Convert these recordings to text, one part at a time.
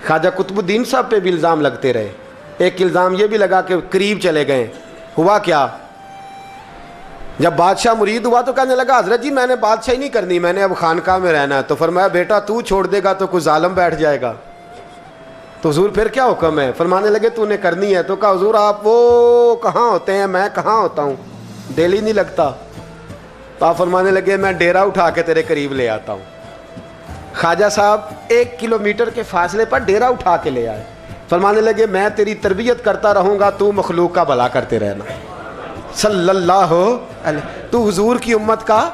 خواجہ قطب الدین صاحب پہ بھی الزام لگتے رہے. ایک الزام یہ بھی لگا کہ قریب چلے گئے. ہوا کیا؟ جب بادشاہ مرید ہوا تو کہنے لگا حضرت جی میں نے بادشاہی نہیں کرنی, میں نے اب خانقاہ میں رہنا ہے. تو فرمایا بیٹا تو چھوڑ دے گا تو کوئی ظالم بیٹھ جائے گا. تو حضور پھر کیا حکم ہے؟ فرمانے لگے تو نے کرنی ہے. تو کہا حضور آپ وہ کہاں ہوتے ہیں, میں کہاں ہوتا ہوں, دل ہی نہیں لگتا. تو آپ فرمانے لگے میں ڈیرا اٹھا کے تیرے قریب لے آتا ہوں. خواجہ صاحب 1 کلومیٹر کے فاصلے پر ڈیرا اٹھا کے لے آئے. فرمانے لگے میں تیری تربیت کرتا رہوں گا, تو مخلوق کا بھلا کرتے رہنا. صلی اللہ علیہ, تو حضور کی امت کا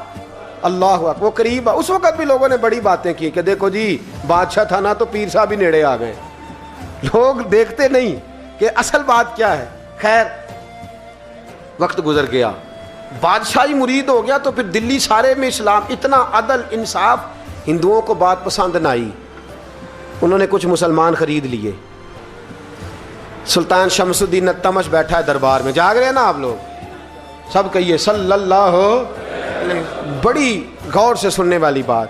اللہ اکبر. وہ قریب, اس وقت بھی لوگوں نے بڑی باتیں کی کہ دیکھو جی بادشاہ تھا نا تو پیر صاحب بھی نیڑے آ گئے. لوگ دیکھتے نہیں کہ اصل بات کیا ہے. خیر وقت گزر گیا, بادشاہی مرید ہو گیا. تو پھر دلی سارے میں اسلام, اتنا عدل انصاف, ہندوؤں کو بات پسند نہ آئی. انہوں نے کچھ مسلمان خرید لیے. سلطان شمس الدین التمش بیٹھا ہے دربار میں, جاگ رہے ہیں نا آپ لوگ, سب کہیے صلی اللہ علیہ. بڑی غور سے سننے والی بات.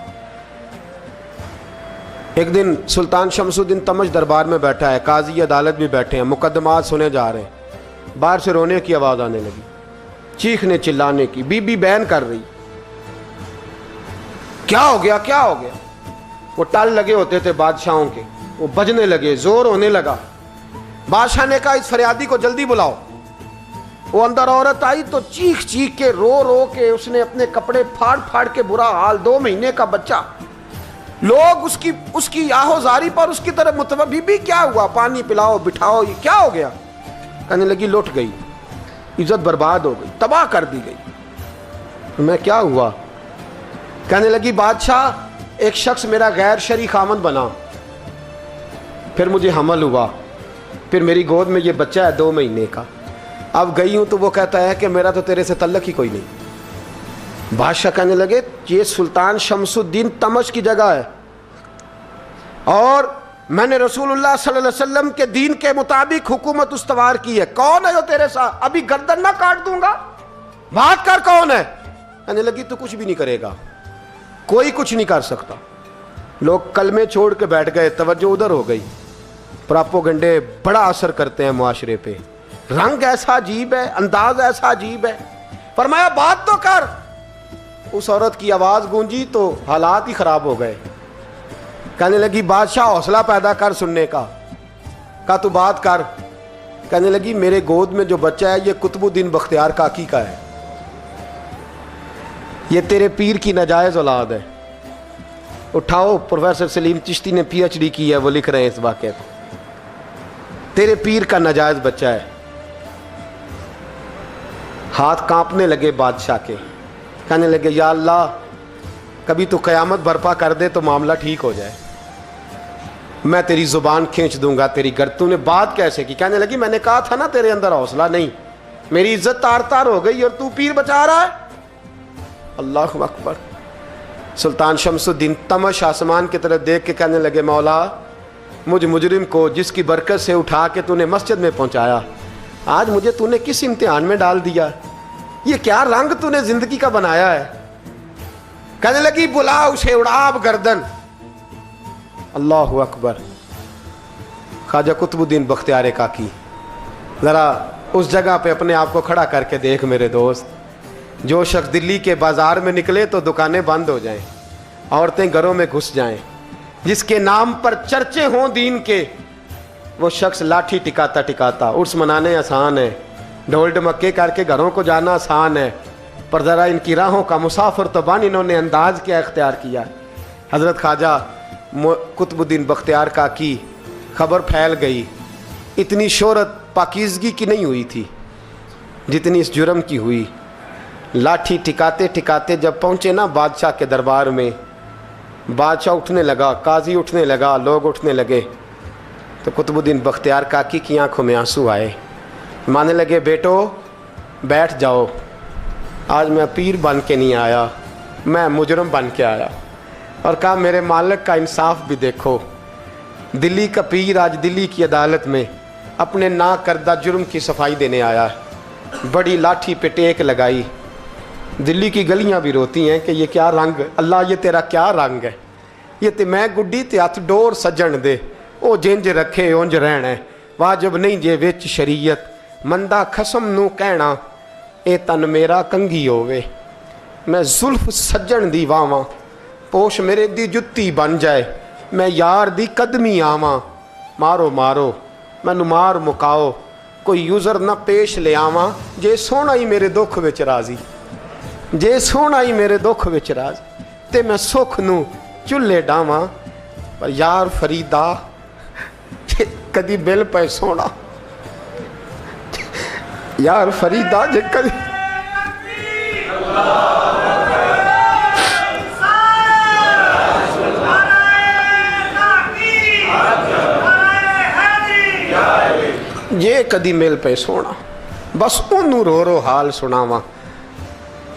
ایک دن سلطان شمس الدین تمش دربار میں بیٹھا ہے, قاضی عدالت بھی بیٹھے ہیں, مقدمات سنے جا رہے ہیں. باہر سے رونے کی آواز آنے لگی, چیخنے چلانے کی. بی بی بیان کر رہی, کیا ہو گیا کیا ہو گیا. وہ ٹال لگے ہوتے تھے بادشاہوں کے, وہ بجنے لگے, زور ہونے لگا. بادشاہ نے کہا اس فریادی کو جلدی بلاؤ. وہ اندر عورت آئی تو چیخ چیخ کے رو رو کے اس نے اپنے کپڑے پھاڑ پھاڑ کے, برا حال, 2 مہینے کا بچہ. لوگ اس کی آہو زاری پر اس کی طرف متوجہ. بی بی کیا ہوا, پانی پلاؤ بٹھاؤ, یہ کیا ہو گیا. کہنے لگی لٹ گئی, عزت برباد ہو گئی, تباہ کر دی گئی. میں کیا ہوا؟ کہنے لگی بادشاہ ایک شخص میرا غیر شرعی خامند بنا, پھر مجھے حمل ہوا, پھر میری گود میں یہ بچہ ہے 2 مہینے کا. اب گئی ہوں تو وہ کہتا ہے کہ میرا تو تیرے سے تعلق ہی کوئی نہیں. بادشاہ کہنے لگے یہ سلطان شمس الدین تمش کی جگہ ہے, اور میں نے رسول اللہ صلی اللہ علیہ وسلم کے دین کے مطابق حکومت استوار کی ہے. کون ہے جو تیرے ساتھ؟ ابھی گردن نہ کاٹ دوں گا, بات کر کون ہے. کہنے لگی تو کچھ بھی نہیں کرے گا, کوئی کچھ نہیں کر سکتا. لوگ کلمے چھوڑ کے بیٹھ گئے, توجہ ادھر ہو گئی. پراپوگنڈے بڑا اثر کرتے ہیں معاشرے پہ. رنگ ایسا عجیب ہے, انداز ایسا عجیب ہے. فرمایا بات تو کر. اس عورت کی آواز گونجی تو حالات ہی خراب ہو گئے. کہنے لگی بادشاہ حوصلہ پیدا کر سننے کا. کہا تو بات کر. کہنے لگی میرے گود میں جو بچہ ہے یہ قطب الدین بختیار کاکی کا ہے, یہ تیرے پیر کی ناجائز اولاد ہے. اٹھاؤ, پروفیسر سلیم چشتی نے PhD کی ہے, وہ لکھ رہے ہیں اس واقعے کو. تیرے پیر کا ناجائز بچہ ہے. ہاتھ کانپنے لگے بادشاہ کے. کہنے لگے یا اللہ کبھی تو قیامت برپا کر دے تو معاملہ ٹھیک ہو جائے, میں تیری زبان کھینچ دوں گا تیری گرد. تو نے بات کیسے کی؟ کہنے لگی میں نے کہا تھا نا تیرے اندر حوصلہ نہیں, میری عزت تار تار ہو گئی اور تو پیر بچا رہا ہے. اللہ اکبر. سلطان شمس الدین تمش آسمان کی طرف دیکھ کے کہنے لگے مولا مجھ مجرم کو جس کی برکت سے اٹھا کے تو نے مسجد میں پہنچایا, آج مجھے تو نے کس امتحان میں ڈال دیا. یہ کیا رنگ تو نے زندگی کا بنایا ہے. کہنے لگی بلا اسے, اڑاب گردن. اللہ اکبر. خواجہ قطب الدین بختیار کاکی, ذرا اس جگہ پہ اپنے آپ کو کھڑا کر کے دیکھ میرے دوست. جو شخص دلی کے بازار میں نکلے تو دکانیں بند ہو جائیں, عورتیں گھروں میں گھس جائیں, جس کے نام پر چرچے ہوں دین کے, وہ شخص لاٹھی ٹکاتا ٹکاتا. عرس منانے آسان ہے, ڈھول ڈمکے کر کے گھروں کو جانا آسان ہے, پر ذرا ان کی راہوں کا مسافر تو بن انہوں نے انداز کیا اختیار کیا. حضرت خواجہ قطب الدین بختیار کاکی, خبر پھیل گئی. اتنی شہرت پاکیزگی کی نہیں ہوئی تھی جتنی اس جرم کی ہوئی. لاٹھی ٹکاتے ٹکاتے جب پہنچے نا بادشاہ کے دربار میں, بادشاہ اٹھنے لگا, قاضی اٹھنے لگا, لوگ اٹھنے لگے. تو قطب الدین بختیار کاکی کی آنکھوں میں آنسو آئے. مانے لگے بیٹو بیٹھ جاؤ, آج میں پیر بن کے نہیں آیا, میں مجرم بن کے آیا. اور کہا میرے مالک کا انصاف بھی دیکھو, دلی کا پیر آج دلی کی عدالت میں اپنے نا کردہ جرم کی صفائی دینے آیا. بڑی لاٹھی پہ ٹیک لگائی. دلی کی گلیاں بھی روتی ہیں کہ یہ کیا رنگ, اللہ یہ تیرا کیا رنگ ہے. یہ تے میں گڈی تے ہاتھ ڈور سجن دے, ਉਹ ਜਿੰਜ ਰੱਖੇ ਉਂਝ ਰਹਿਣਾ, ਵਾਜਬ ਨਹੀਂ ਜੇ ਵਿੱਚ ਸ਼ਰੀਅਤ, ਮੰਦਾ ਖਸਮ ਨੂੰ ਕਹਿਣਾ, ਇਹ ਤਨ ਮੇਰਾ ਕੰਗੀ ਹੋਵੇ। ਮੈਂ ਜ਼ੁਲਫ ਸੱਜਣ ਦੀ ਵਾਵਾਂ, ਪੋਸ਼ ਮੇਰੇ ਦੀ ਜੁੱਤੀ ਬਣ ਜਾਏ, ਮੈਂ ਯਾਰ ਦੀ ਕਦਮੀ ਆਵਾਂ। ਮਾਰੋ ਮਾਰੋ ਮੈਨੂੰ ਮਾਰ ਮੁਕਾਓ, ਕੋਈ ਯੂਜ਼ਰ ਨਾ ਪੇਸ਼ ਲਿਆਵਾਂ, ਜੇ ਸੋਹਣਾ ਹੀ ਮੇਰੇ ਦੁੱਖ ਵਿੱਚ ਰਾਜ਼ੀ, ਜੇ ਸੋਹਣਾ ਹੀ ਮੇਰੇ ਦੁੱਖ ਵਿੱਚ ਰਾਜ਼ੀ, ਤੇ ਮੈਂ ਸੁੱਖ ਨੂੰ ਚੁੱਲ੍ਹੇ ਡਾਵਾਂ। ਪਰ ਯਾਰ ਫਰੀਦਾ ਜੇ ਕਦੀ ਬਿਲ ਪਏ ਸੋਹਣਾ, ਯਾਰ ਫਰੀਦਾ ਜੇ ਕਦੀ ਜੇ ਕਦੀ ਮਿਲ ਪਏ ਸੋਹਣਾ, ਬਸ ਉਹਨੂੰ ਰੋ ਰੋ ਹਾਲ ਸੁਣਾਵਾਂ।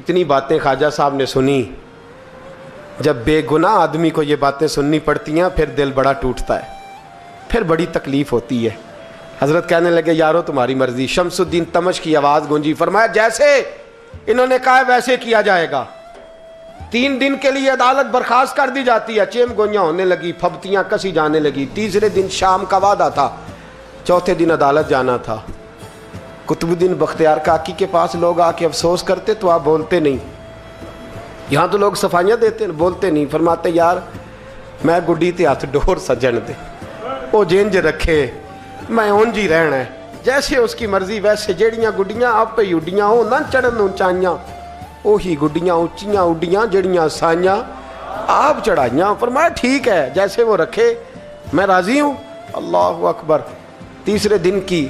اتنی باتیں خواجہ صاحب نے سنی. جب بے گناہ آدمی کو یہ باتیں سننی پڑتی ہیں پھر دل بڑا ٹوٹتا ہے, پھر بڑی تکلیف ہوتی ہے. حضرت کہنے لگے یارو تمہاری مرضی. شمس الدین تمش کی آواز گونجی, فرمایا جیسے انہوں نے کہا ویسے کیا جائے گا. 3 دن کے لیے عدالت برخاست کر دی جاتی ہے. چیم گوئیاں ہونے لگی, پھبتیاں کسی جانے لگی. تیسرے دن شام کا وعدہ تھا, چوتھے دن عدالت جانا تھا. قطب الدین بختیار کاکی کے پاس لوگ آ کے افسوس کرتے تو آپ بولتے نہیں. یہاں تو لوگ صفائیاں دیتے بولتے نہیں. فرماتے یار میں گڈی تے ہاتھ ڈور سجن دے, وہ جینج رکھے میں اونج ہی رہنا ہے. جیسے اس کی مرضی ویسے. جیڑیاں گڈیاں آپ پہ اڈیاں ہو نہ چڑھن اونچائیاں, وہی گڈیاں اونچیاں اڈیاں جڑیاں سائیاں آپ چڑھائیاں. فرمایا ٹھیک ہے جیسے وہ رکھے میں راضی ہوں. اللہ اکبر. تیسرے دن کی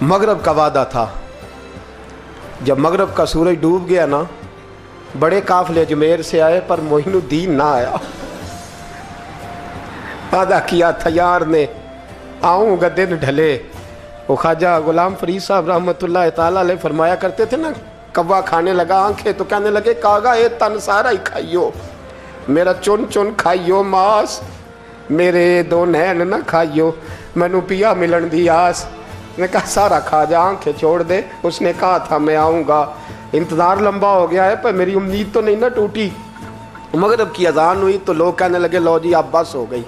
مغرب کا وعدہ تھا. جب مغرب کا سورج ڈوب گیا نا, بڑے قافلے اجمیر سے آئے پر معین الدین نہ آیا. وعدہ کیا تھا یار نے آؤں گا دن ڈھلے. وہ خواجہ غلام فرید صاحب رحمۃ اللہ تعالیٰ علیہ فرمایا کرتے تھے نا, کوا کھانے لگا آنکھیں تو کہنے لگے کاغا اے تن سارا ہی کھائیو, میرا چن چن کھائیو ماس, میرے 2 نین نہ کھائیو, مینو پیا ملن دی آس. نے کہا سارا کھا جا, آنکھیں چھوڑ دے. اس نے کہا تھا میں آؤں گا, انتظار لمبا ہو گیا ہے پر میری امید تو نہیں نہ ٹوٹی. مغرب کی اذان ہوئی تو لوگ کہنے لگے لو جی اب بس ہو گئی.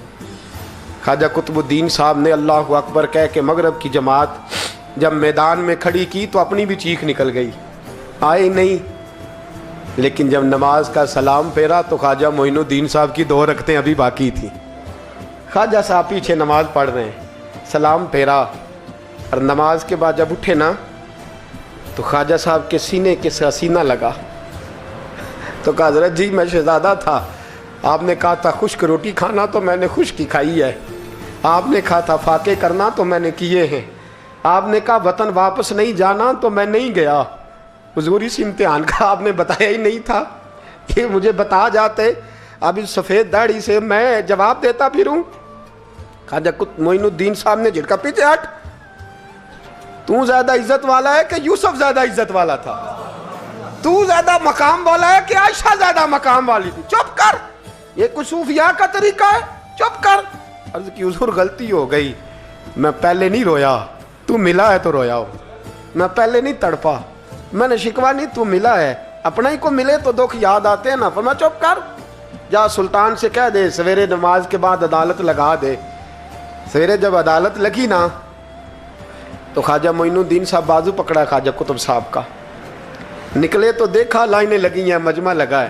خواجہ قطب الدین صاحب نے اللہ اکبر کہہ کے مغرب کی جماعت جب میدان میں کھڑی کی تو اپنی بھی چیخ نکل گئی, آئے نہیں. لیکن جب نماز کا سلام پھیرا تو خواجہ معین الدین صاحب کی 2 رکعتیں ابھی باقی تھیں. خواجہ صاحب پیچھے نماز پڑھ رہے ہیں, سلام پھیرا اور نماز کے بعد جب اٹھے نا تو خواجہ صاحب کے سینے کے سینہ لگا. تو کہا حضرت جی میں شہزادہ تھا, آپ نے کہا تھا خشک روٹی کھانا تو میں نے خشک کی کھائی ہے, آپ نے کہا تھا فاقے کرنا تو میں نے کیے ہیں, آپ نے کہا وطن واپس نہیں جانا تو میں نہیں گیا. حضور اس امتحان کا آپ نے بتایا ہی نہیں تھا, یہ مجھے بتا جاتے اب اس سفید داڑھی سے میں جواب دیتا پھروں. خواجہ معین الدین صاحب نے جھٹکا, پیچھے ہٹ, تو زیادہ عزت والا ہے کہ یوسف زیادہ عزت والا تھا؟ تو زیادہ مقام والا ہے کہ عائشہ زیادہ مقام والی تھی؟ چپ کر, یہ کوئی صوفیاء کا طریقہ ہے؟ چپ کر. عرض کی حضور غلطی ہو گئی, میں پہلے نہیں رویا, تو ملا ہے تو رویا ہو. میں پہلے نہیں تڑپا, میں نے شکوا نہیں, تو ملا ہے. اپنا ہی کو ملے تو دکھ یاد آتے ہیں نا. فرمایا چپ کر, جا سلطان سے کہہ دے سویرے نماز کے بعد عدالت لگا دے. سویرے جب عدالت لگی نا تو خواجہ معین الدین صاحب بازو پکڑا خواجہ قطب صاحب کا, نکلے تو دیکھا لائنیں لگی ہیں, مجمع لگا ہے,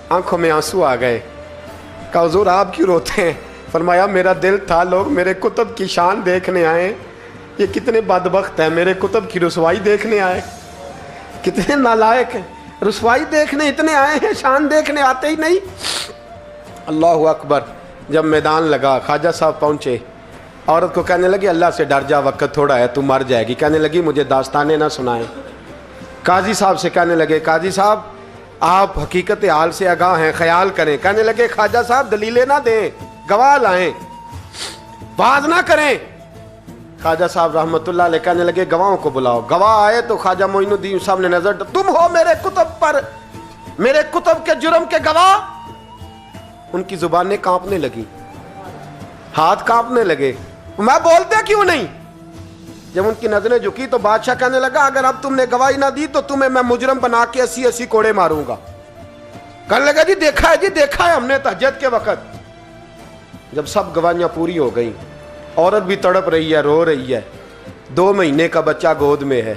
آنکھوں میں آنسو آ گئے. کہا حضور آپ کیوں روتے ہیں؟ فرمایا میرا دل تھا لوگ میرے کتب کی شان دیکھنے آئے, یہ کتنے بدبخت ہیں, میرے کتب کی رسوائی دیکھنے آئے. کتنے نالائق ہیں, رسوائی دیکھنے اتنے آئے ہیں, شان دیکھنے آتے ہی نہیں. اللہ اکبر. جب میدان لگا خواجہ صاحب پہنچے, عورت کو کہنے لگی اللہ سے ڈر جا, وقت تھوڑا ہے, تو مر جائے گی. کہنے لگی مجھے داستانیں نہ سنائیں. قاضی صاحب سے کہنے لگے قاضی صاحب آپ حقیقت حال سے آگاہ ہیں, خیال کریں. کہنے لگے خواجہ صاحب دلیلیں نہ دیں, گواہ لائیں, باز نہ کریں. خواجہ صاحب رحمۃ اللہ علیہ کہنے لگے گواہوں کو بلاؤ. گواہ آئے تو خواجہ معین الدین صاحب نے نظر, تم ہو میرے کتب پر, میرے کتب کے جرم کے گواہ. ان کی زبانیں کانپنے لگی, ہاتھ کانپنے لگے. میں بولتے کیوں نہیں؟ جب ان کی نظریں جھکی تو بادشاہ کہنے لگا اگر اب تم نے گواہی نہ دی تو تمہیں میں مجرم بنا کے 80 کوڑے ماروں گا. کہنے لگا جی دیکھا ہے, جی دیکھا ہے ہم نے تہجد کے وقت. جب سب گواہیاں پوری ہو گئیں, عورت بھی تڑپ رہی ہے, رو رہی ہے, 2 مہینے کا بچہ گود میں ہے.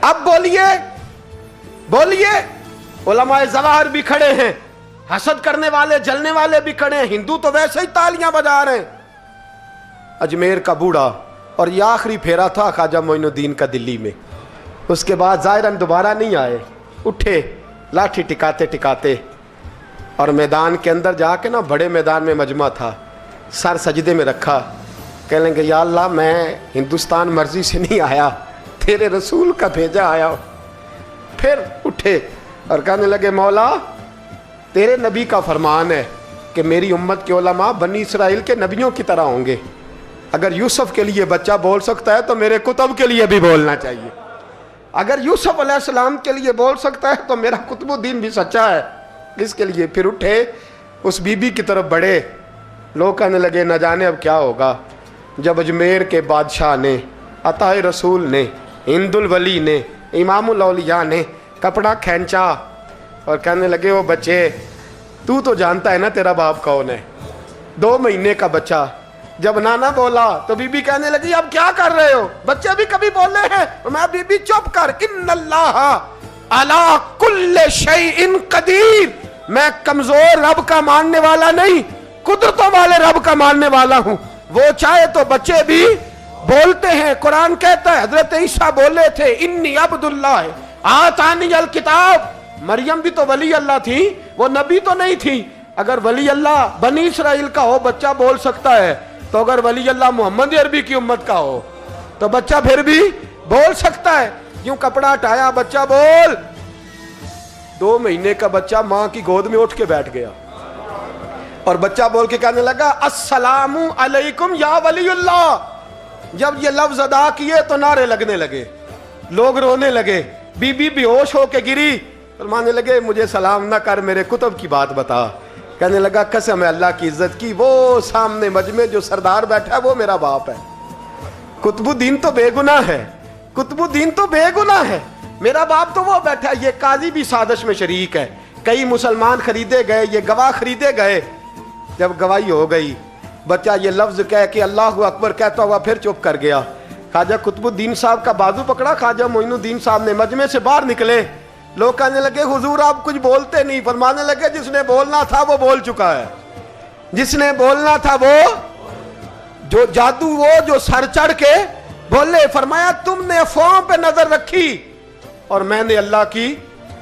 اب بولیے بولیے. علماء ظواہر بھی کھڑے ہیں, حسد کرنے والے جلنے والے بھی کھڑے ہیں, ہندو تو ویسے ہی تالیاں بجا رہے ہیں. اجمیر کا بوڑھا, اور یہ آخری پھیرا تھا خواجہ معین الدین کا دلی میں. اس کے بعد ظاہراً دوبارہ نہیں آئے. اٹھے لاٹھی ٹکاتے ٹکاتے اور میدان کے اندر جا کے نا, بڑے میدان میں مجمع تھا, سر سجدے میں رکھا. کہنے لگے یا اللہ میں ہندوستان مرضی سے نہیں آیا, تیرے رسول کا بھیجا آیا ہوں. پھر اٹھے اور کہنے لگے مولا تیرے نبی کا فرمان ہے کہ میری امت کے علماء بنی اسرائیل کے نبیوں کی طرح ہوں گے. اگر یوسف کے لیے بچہ بول سکتا ہے تو میرے کتب کے لیے بھی بولنا چاہیے. اگر یوسف علیہ السلام کے لیے بول سکتا ہے تو میرا قطب الدین بھی سچا ہے. اس کے لیے پھر اٹھے, اس بی بی کی طرف بڑھے. لوگ کہنے لگے نہ جانے اب کیا ہوگا. جب اجمیر کے بادشاہ نے, عطا رسول نے, ہند الولی نے, امام الاولیاء نے کپڑا کھینچا اور کہنے لگے وہ بچے تو جانتا ہے نا تیرا باپ کون ہے. 2 مہینے کا بچہ. جب نانا بولا تو بی بی کہنے لگی اب کیا کر رہے ہو, بچے بھی کبھی بولے ہیں. میں بی بی چپ کر, ان اللہ علی کل شیء قدیر, میں کمزور رب کا ماننے والا نہیں, قدرتوں والے رب کا ماننے والا ہوں. وہ چاہے تو بچے بھی بولتے ہیں. قرآن کہتا ہے حضرت عیسیٰ بولے تھے انی عبداللہ آتانی الکتاب. مریم بھی تو ولی اللہ تھی, وہ نبی تو نہیں تھی. اگر ولی اللہ بنی اسرائیل کا ہو بچہ بول سکتا ہے, تو اگر ولی اللہ محمد عربی کی امت کا ہو تو بچہ پھر بھی بول سکتا ہے. یوں کپڑا ہٹایا, بچہ بول. 2 مہینے کا بچہ ماں کی گود میں اٹھ کے بیٹھ گیا اور بچہ بول کے کہنے لگا السلام علیکم یا ولی اللہ. جب یہ لفظ ادا کیے تو نعرے لگنے لگے, لوگ رونے لگے. بی بی بے ہوش ہو کے گری, فرمانے لگے مجھے سلام نہ کر, میرے کتب کی بات بتا. کہنے لگا قسم ہے اللہ کی عزت کی, وہ سامنے مجمع جو سردار بیٹھا ہے وہ میرا باپ ہے. قطب الدین تو بے گناہ ہے, قطب الدین تو بے گناہ ہے, میرا باپ تو وہ بیٹھا ہے. یہ قاضی بھی سازش میں شریک ہے. کئی مسلمان خریدے گئے, یہ گواہ خریدے گئے. جب گواہی ہو گئی, بچہ یہ لفظ کہہ کہ اللہ اکبر کہتا ہوا پھر چپ کر گیا. خواجہ قطب الدین صاحب کا بازو پکڑا, خواجہ معین الدین صاحب نے مجمع سے باہر نکلے. لوگ کہنے لگے حضور آپ کچھ بولتے نہیں. فرمانے لگے جس نے بولنا تھا وہ بول چکا ہے, جس نے بولنا تھا وہ جو جادو, وہ جو سر چڑھ کے بولے. فرمایا تم نے افواہوں پہ نظر رکھی اور میں نے اللہ کی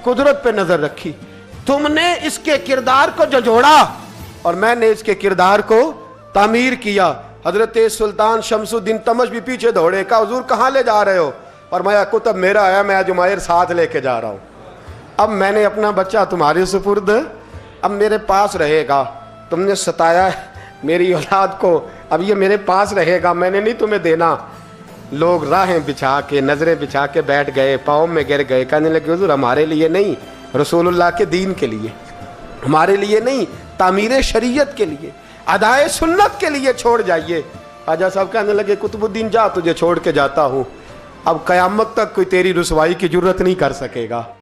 قدرت پہ نظر رکھی. تم نے اس کے کردار کو جھنجھوڑا اور میں نے اس کے کردار کو تعمیر کیا. حضرت سلطان شمس الدین تمش بھی پیچھے دوڑے, کہا حضور کہاں لے جا رہے ہو. فرمایا کتب میرا آیا, میں جمائر ساتھ لے کے جا رہا ہوں. اب میں نے اپنا بچہ تمہارے سپرد, اب میرے پاس رہے گا. تم نے ستایا میری اولاد کو, اب یہ میرے پاس رہے گا, میں نے نہیں تمہیں دینا. لوگ راہیں بچھا کے, نظریں بچھا کے بیٹھ گئے, پاؤں میں گر گئے. کہنے لگے حضور ہمارے لیے نہیں, رسول اللہ کے دین کے لیے, ہمارے لیے نہیں, تعمیر شریعت کے لیے, ادائے سنت کے لیے چھوڑ جائیے. خواجہ صاحب کہنے لگے قطب الدین جا, تجھے چھوڑ کے جاتا ہوں, اب قیامت تک کوئی تیری رسوائی کی جرت نہیں کر سکے گا.